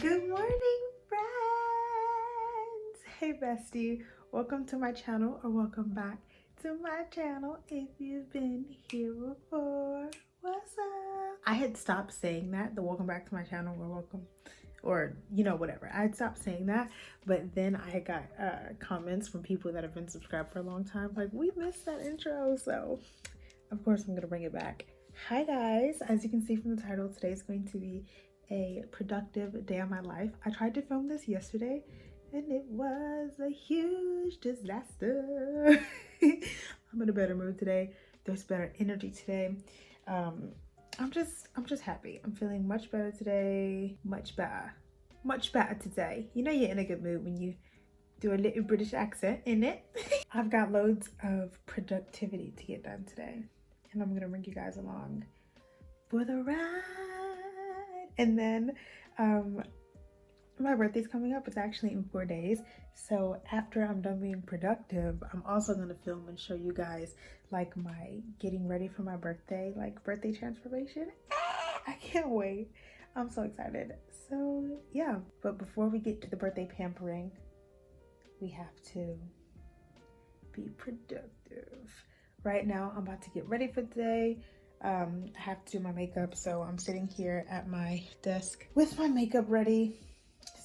Good morning, friends. Hey, bestie. Welcome to my channel, or welcome back to my channel if you've been here before. What's up? I had stopped saying that, the welcome back to my channel or welcome, or whatever. I had stopped saying that, but then I got comments from people that have been subscribed for a long time, like, we missed that intro, so of course I'm gonna bring it back. Hi guys, as you can see from the title, today is going to be a productive day of my life. I tried to film this yesterday and it was a huge disaster. I'm in a better mood today. There's better energy today. I'm just happy. I'm feeling much better today. Much better today. You know you're in a good mood when you do a little British accent, innit? I've got loads of productivity to get done today, and I'm gonna bring you guys along for the ride. And then my birthday's coming up. It's actually in 4 days, so after I'm done being productive, I'm also gonna film and show you guys like my getting ready for my birthday, like birthday transformation. I can't wait. I'm so excited. So yeah, but before we get to the birthday pampering, we have to be productive. Right now I'm about to get ready for the day. I have to do my makeup, so I'm sitting here at my desk with my makeup ready.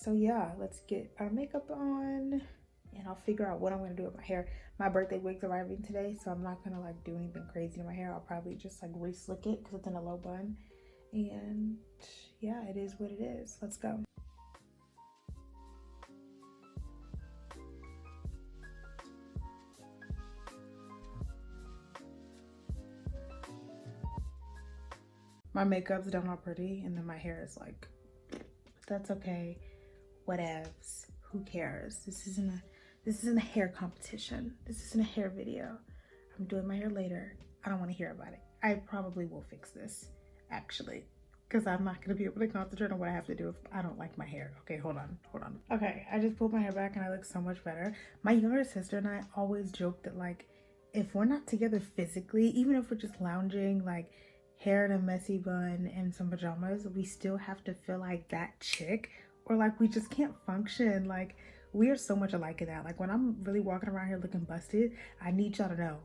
So yeah, let's get our makeup on and I'll figure out what I'm gonna do with my hair. My birthday wig's arriving today, so I'm not gonna like do anything crazy to my hair. I'll probably just like re-slick it because it's in a low bun. And yeah, it is what it is. Let's go. My makeup's done all pretty, and then my hair is like, that's okay, whatevs, who cares? This isn't a hair competition. This isn't a hair video. I'm doing my hair later. I don't want to hear about it. I probably will fix this, actually, because I'm not going to be able to concentrate on what I have to do if I don't like my hair. Okay, hold on. Okay, I just pulled my hair back and I look so much better. My younger sister and I always joke that, like, if we're not together physically, even if we're just lounging, like, hair in a messy bun and some pajamas, we still have to feel like that chick, or like we just can't function. Like, we are so much alike in that. Like, when I'm really walking around here looking busted, I need y'all to know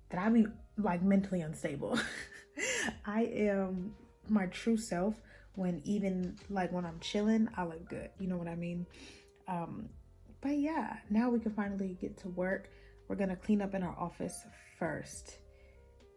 that I be like mentally unstable. I am my true self when even like when I'm chilling, I look good. You know what I mean? But yeah, now we can finally get to work. We're gonna clean up in our office first,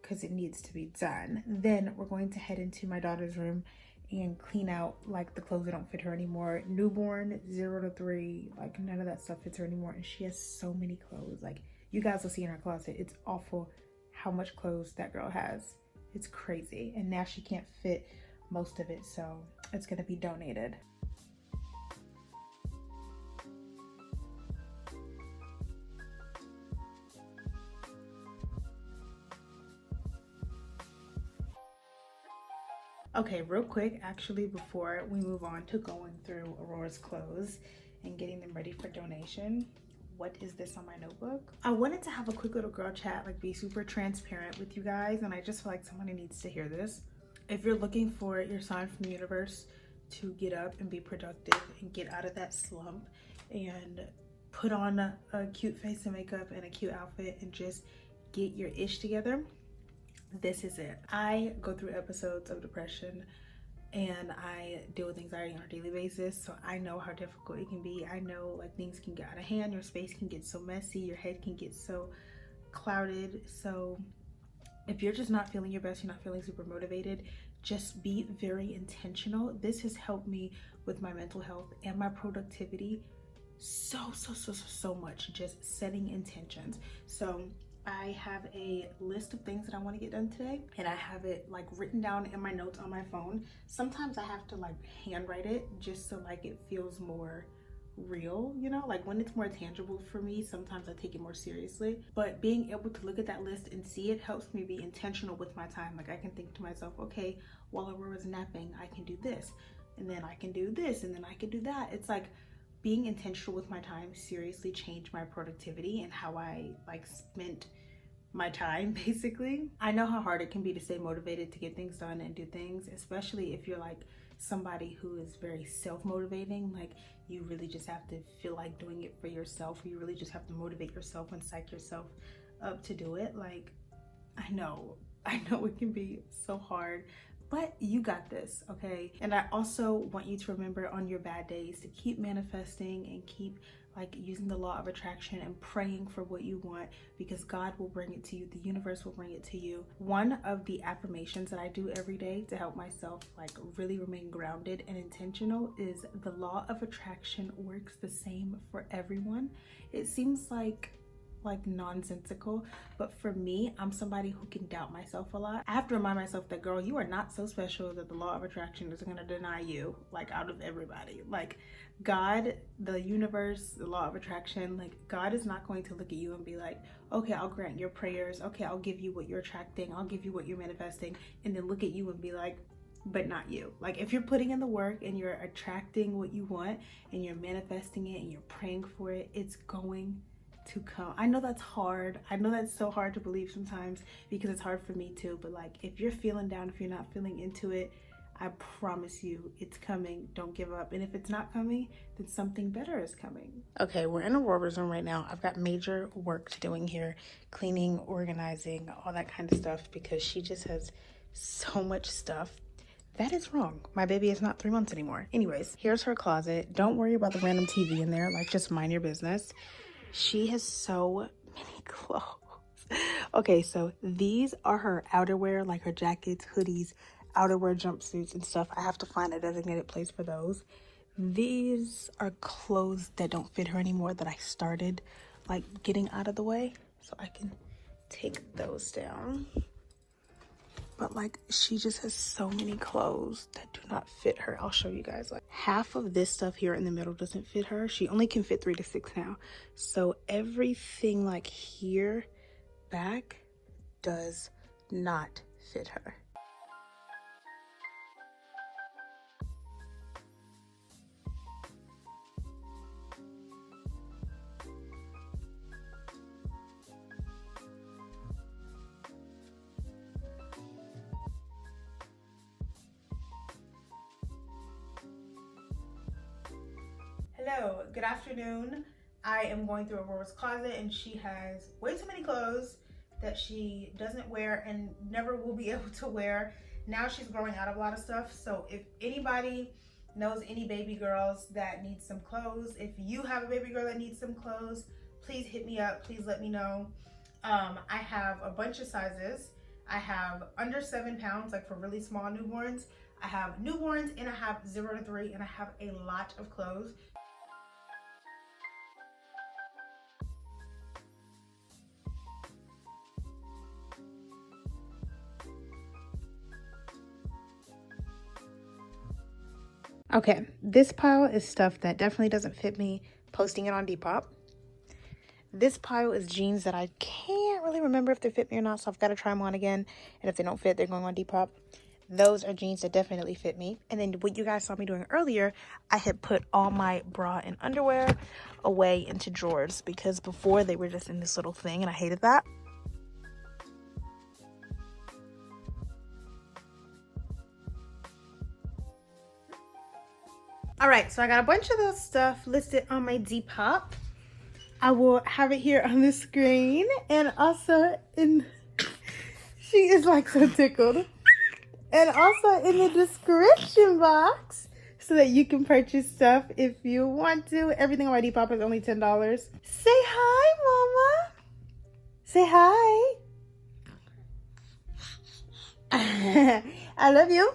because it needs to be done. Then we're going to head into my daughter's room and clean out like the clothes that don't fit her anymore. Newborn, 0 to 3, like none of that stuff fits her anymore, and she has so many clothes. Like, you guys will see in her closet, it's awful how much clothes that girl has. It's crazy, and now she can't fit most of it, so it's gonna be donated. Okay, real quick, actually, before we move on to going through Aurora's clothes and getting them ready for donation, what is this on my notebook? I wanted to have a quick little girl chat, like be super transparent with you guys, and I just feel like somebody needs to hear this. If you're looking for your sign from the universe to get up and be productive and get out of that slump and put on a cute face and makeup and a cute outfit and just get your ish together, this is it. I go through episodes of depression and I deal with anxiety on a daily basis, so I know how difficult it can be. I know like things can get out of hand, your space can get so messy, your head can get so clouded. So if you're just not feeling your best, you're not feeling super motivated, just be very intentional. This has helped me with my mental health and my productivity so much, just setting intentions. So I have a list of things that I want to get done today, and I have it like written down in my notes on my phone. Sometimes I have to like handwrite it just so like it feels more real, you know, like when it's more tangible for me, sometimes I take it more seriously. But being able to look at that list and see it helps me be intentional with my time. Like, I can think to myself, okay, while Aurora's napping, I can do this, and then I can do this, and then I can do that. It's like being intentional with my time seriously changed my productivity and how I like spent my time, basically. I know how hard it can be to stay motivated to get things done and do things, especially if you're like somebody who is very self-motivating. Like, you really just have to feel like doing it for yourself, or you really just have to motivate yourself and psych yourself up to do it. Like, I know it can be so hard, but you got this, okay? And I also want you to remember on your bad days to keep manifesting and keep like using the law of attraction and praying for what you want, because God will bring it to you. The universe will bring it to you. One of the affirmations that I do every day to help myself like really remain grounded and intentional is the law of attraction works the same for everyone. It seems like nonsensical, but for me, I'm somebody who can doubt myself a lot. I have to remind myself that, girl, you are not so special that the law of attraction is going to deny you like out of everybody. Like, God, the universe, the law of attraction, like, God is not going to look at you and be like, okay, I'll grant your prayers, okay, I'll give you what you're attracting, I'll give you what you're manifesting, and then look at you and be like, but not you. Like, if you're putting in the work and you're attracting what you want and you're manifesting it and you're praying for it, it's going to come. I know that's hard. I know that's so hard to believe sometimes, because it's hard for me too. But like, if you're feeling down, if you're not feeling into it, I promise you it's coming. Don't give up. And if it's not coming, then something better is coming. Okay, we're in Aurora's room right now. I've got major work doing here, cleaning, organizing, all that kind of stuff, because she just has so much stuff. That is wrong. My baby is not 3 months anymore. Anyways, here's her closet. Don't worry about the random TV in there. Like, just mind your business. She has so many clothes. Okay, so these are her outerwear, like her jackets, hoodies, outerwear, jumpsuits, and stuff. I have to find a designated place for those. These are clothes that don't fit her anymore that I started like getting out of the way, so I can take those down. But like, she just has so many clothes that do not fit her. I'll show you guys. Like, half of this stuff here in the middle doesn't fit her. She only can fit 3 to 6 now. So everything like here back does not fit her. Hello, good afternoon. I am going through Aurora's closet, and she has way too many clothes that she doesn't wear and never will be able to wear. Now she's growing out of a lot of stuff. So if anybody knows any baby girls that need some clothes, if you have a baby girl that needs some clothes, please hit me up. Please let me know. I have a bunch of sizes. I have under 7 pounds, like for really small newborns. I have newborns, and I have 0 to 3, and I have a lot of clothes. Okay, this pile is stuff that definitely doesn't fit me, posting it on Depop. This pile is jeans that I can't really remember if they fit me or not, so I've got to try them on again. And if they don't fit, they're going on Depop. Those are jeans that definitely fit me. And then what you guys saw me doing earlier, I had put all my bra and underwear away into drawers, because before they were just in this little thing and I hated that. All right, so I got a bunch of those stuff listed on my Depop. I will have it here on the screen, and also in, she is like so tickled, and also in the description box, so that you can purchase stuff if you want to. Everything on my Depop is only $10. Say hi, mama. Say hi. I love you.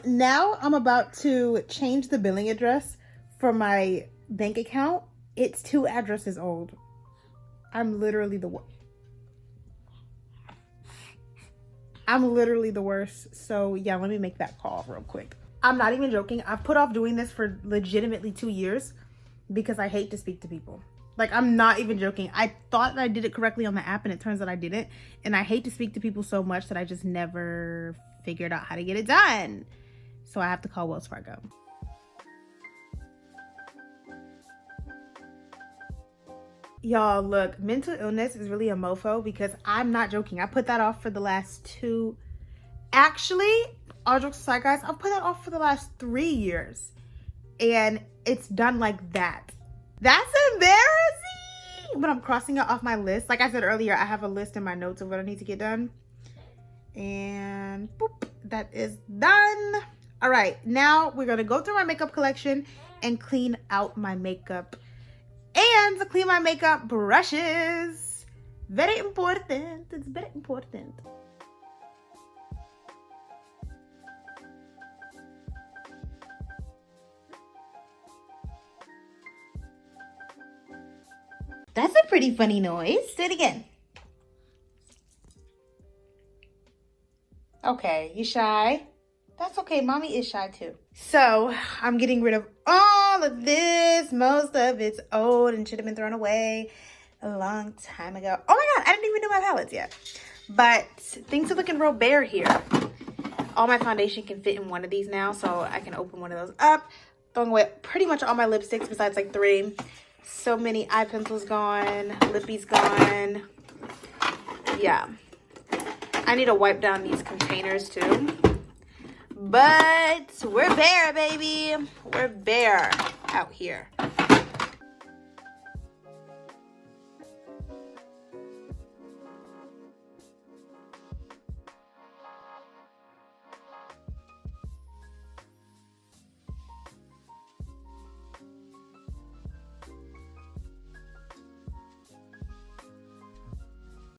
Now I'm about to change the billing address for my bank account. It's 2 addresses old. I'm literally the worst. So yeah, let me make that call real quick. I'm not even joking. I've put off doing this for legitimately 2 years because I hate to speak to people. Like, I'm not even joking. I thought that I did it correctly on the app, and it turns out I didn't. And I hate to speak to people so much that I just never figured out how to get it done. So I have to call Wells Fargo. Y'all, look, mental illness is really a mofo, because I'm not joking. I put that off for the last 2. Actually, all jokes aside, guys, I've put that off for the last 3 years. And it's done like that. That's embarrassing! But I'm crossing it off my list. Like I said earlier, I have a list in my notes of what I need to get done. And boop, that is done. All right, now we're gonna go through my makeup collection and clean out my makeup. And to clean my makeup brushes. Very important. It's very important. That's a pretty funny noise. Do it again. Okay, you shy? That's okay, mommy is shy too. So I'm getting rid of all of this. Most of it's old and should have been thrown away a long time ago. Oh my God, I didn't even do my palettes yet. But things are looking real bare here. All my foundation can fit in one of these now, so I can open one of those up. Throwing away pretty much all my lipsticks besides like 3. So many eye pencils gone, lippies gone. Yeah. I need to wipe down these containers too. But we're bare, baby. We're bare out here.